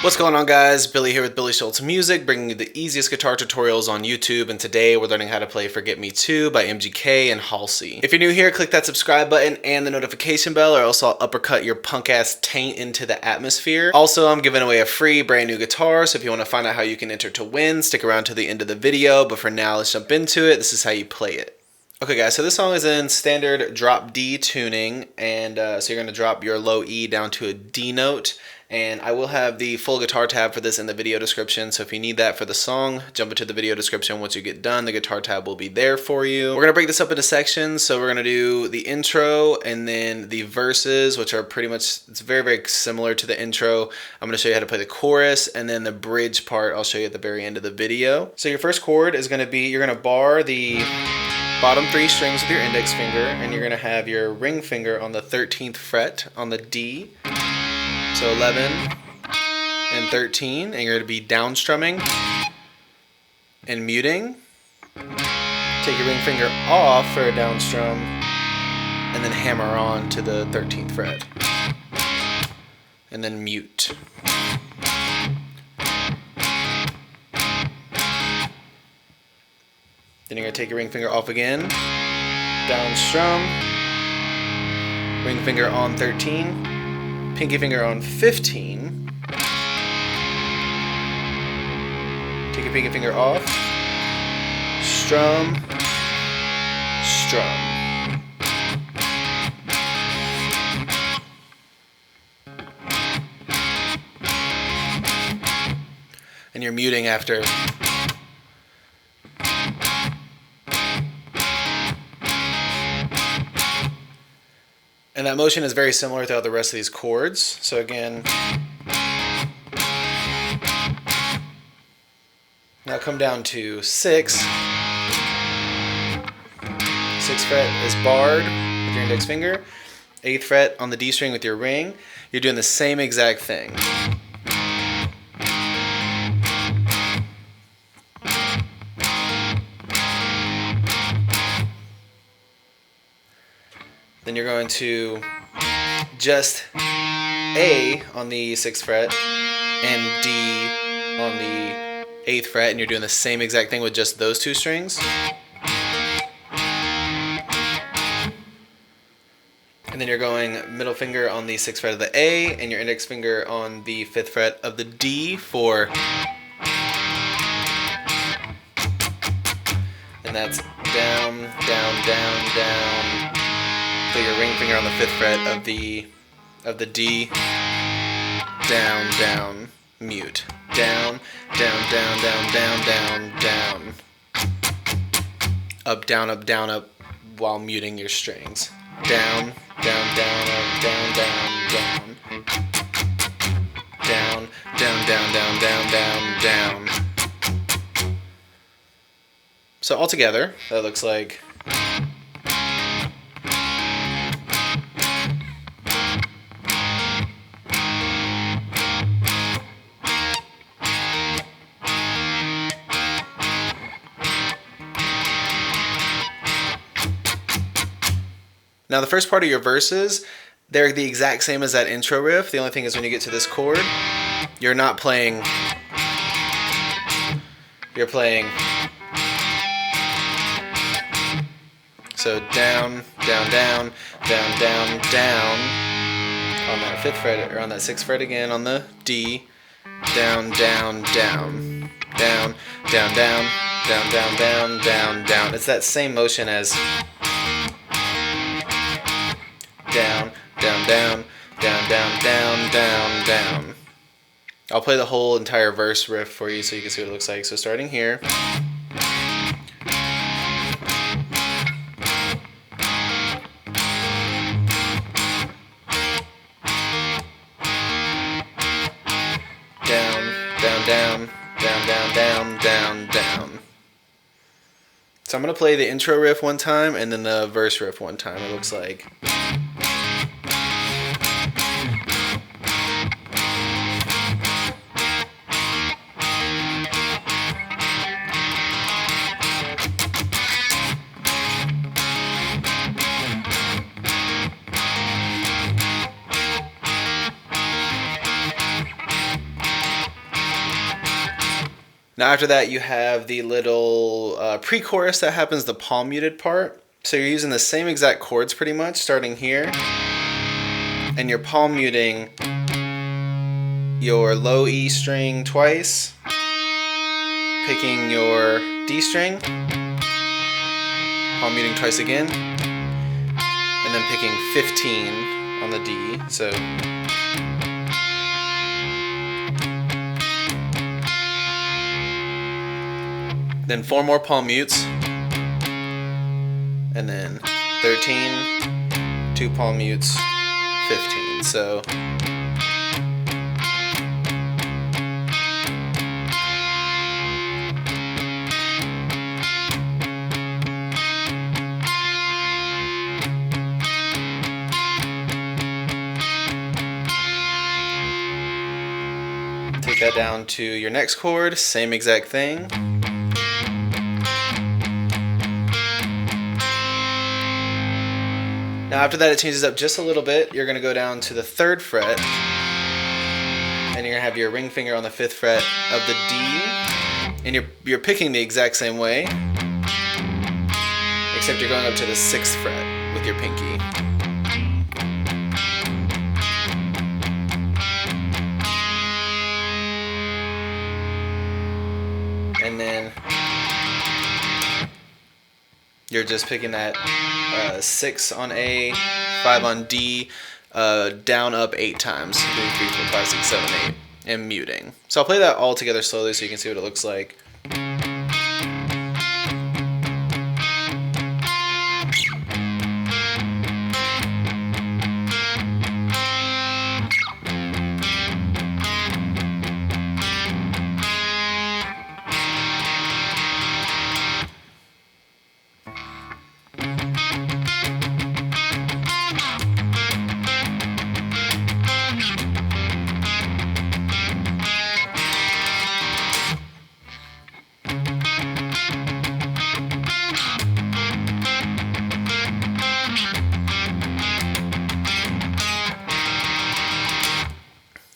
What's going on, guys? Billy here with Billy Schultz Music, bringing you the easiest guitar tutorials on YouTube, and today we're learning how to play Forget Me Too by MGK and Halsey. If you're new here, click that subscribe button and the notification bell, or else I'll uppercut your punk-ass taint into the atmosphere. Also, I'm giving away a free brand new guitar, so if you want to find out how you can enter to win, stick around to the end of the video, but for now, let's jump into it. This is how you play it. Okay guys, so this song is in standard drop D tuning, and so you're going to drop your low E down to a D note, and I will have the full guitar tab for this in the video description, so if you need that for the song, jump into the video description. Once you get done, the guitar tab will be there for you. We're going to break this up into sections, so we're going to do the intro and then the verses, which are pretty much, it's very, very similar to the intro. I'm going to show you how to play the chorus, and then the bridge part I'll show you at the very end of the video. So your first chord is going to be, you're going to bar the bottom 3 strings with your index finger, and you're going to have your ring finger on the 13th fret on the D. So 11 and 13, and you're going to be down strumming and muting. Take your ring finger off for a down strum, and then hammer on to the 13th fret. And then mute. Then you're going to take your ring finger off again, down strum, ring finger on 13, pinky finger on 15, take your pinky finger off, strum, strum. And you're muting after. And that motion is very similar throughout the rest of these chords. So again, now come down to 6. 6th fret is barred with your index finger. 8th fret on the D string with your ring. You're doing the same exact thing. Then you're going to just A on the 6th fret and D on the 8th fret, and you're doing the same exact thing with just those 2 strings. And then you're going middle finger on the 6th fret of the A and your index finger on the 5th fret of the D for, and that's down, down, down, down. Put your ring finger on the 5th fret of the D, down, down, mute, down, down, down, down, down, down, down, up, up, while muting your strings, down, down, down, up, down, down, down, down, down, down, down, down, down, down. So altogether, that looks like. Now the first part of your verses, they're the exact same as that intro riff. The only thing is when you get to this chord, you're not playing, you're playing, so down, down, down, down, down, down, on that 5th fret, or on that 6th fret again on the D, down, down, down, down, down, down, down, down, down, down, down. It's that same motion as down, down, down, down, down, down, down, down. I'll play the whole entire verse riff for you so you can see what it looks like. So starting here. Down, down, down, down, down, down, down, down. So I'm going to play the intro riff one time and then the verse riff one time. It looks like. Now after that you have the little pre-chorus that happens, the palm muted part. So you're using the same exact chords pretty much, starting here, and you're palm muting your low E string twice, picking your D string, palm muting twice again, and then picking 15 on the D. So then 4 more palm mutes, and then 13, 2 palm mutes, 15. So take that down to your next chord, same exact thing. Now after that it changes up just a little bit. You're going to go down to the 3rd fret, and you're going to have your ring finger on the 5th fret of the D, and you're picking the exact same way, except you're going up to the 6th fret with your pinky. And then you're just picking that 6 on A, 5 on D, down up 8 times, doing 3, 4, 5, 6, 7, 8, and muting. So I'll play that all together slowly so you can see what it looks like.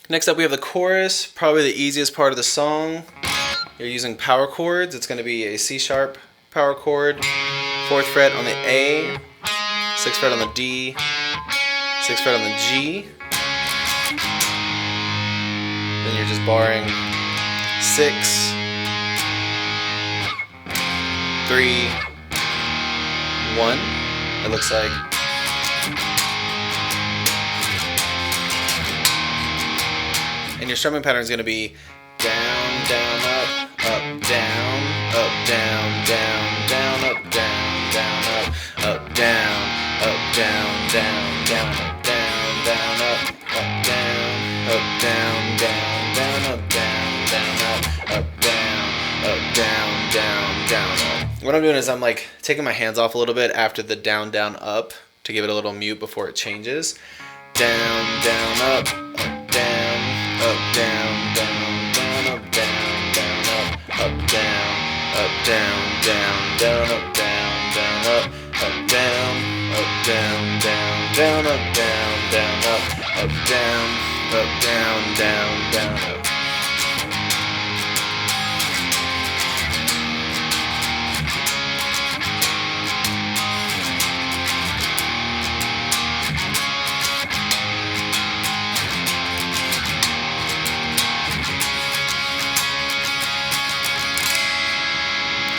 Next up we have the chorus, probably the easiest part of the song. You're using power chords. It's going to be a C sharp power chord, 4th fret on the A, 6th fret on the D, 6th fret on the G. Then you're just barring 6, 3, 1, it looks like. And your strumming pattern is going to be down, down, up, up, down, up, down, down, down, up, down, down, up, down, up, down, down, down, up, down, down, up, down, up, down, down, down, up, down, down, up, down, down, down, up. What I'm doing is I'm like taking my hands off a little bit after the down, down, up to give it a little mute before it changes. Down, down, up, down, up, down, down, down, up, down, down, up, down, down, down, up, down, down, up, down, down, down, up, down, down, up, down, down, up.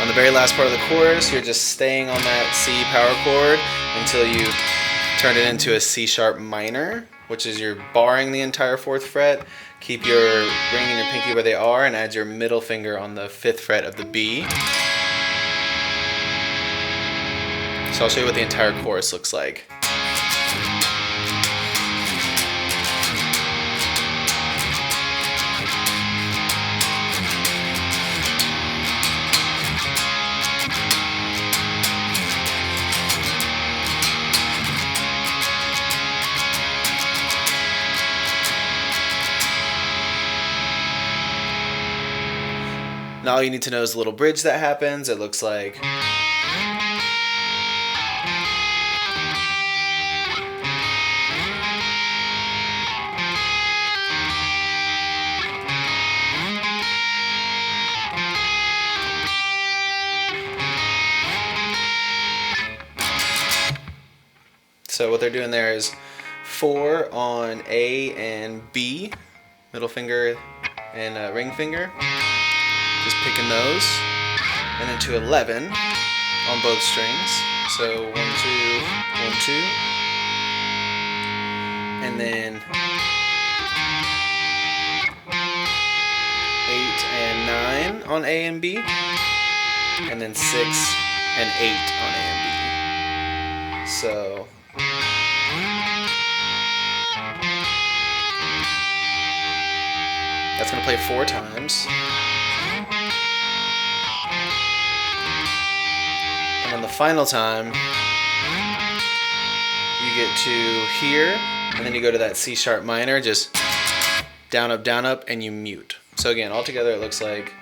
On the very last part of the chorus, you're just staying on that C power chord until you turn it into a C sharp minor, which is you're barring the entire 4th fret. Keep your ring and your pinky where they are and add your middle finger on the 5th fret of the B. So I'll show you what the entire chorus looks like. Now all you need to know is the little bridge that happens. It looks like. So what they're doing there is 4 on A and B, middle finger and ring finger. Just picking those. And then to 11 on both strings. So 1, 2, 1, 2. And then 8 and 9 on A and B. And then 6 and 8 on A and B. So that's going to play 4 times. And on the final time, you get to here, and then you go to that C sharp minor, just down, up, and you mute. So again, all together it looks like.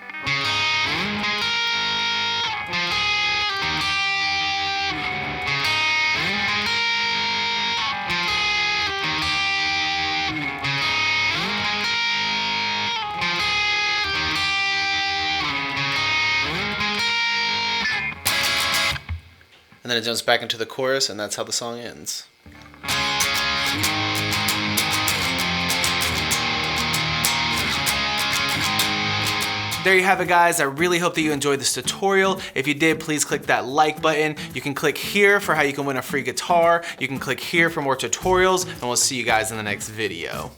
And then it jumps back into the chorus, and that's how the song ends. There you have it, guys. I really hope that you enjoyed this tutorial. If you did, please click that like button. You can click here for how you can win a free guitar. You can click here for more tutorials, and we'll see you guys in the next video.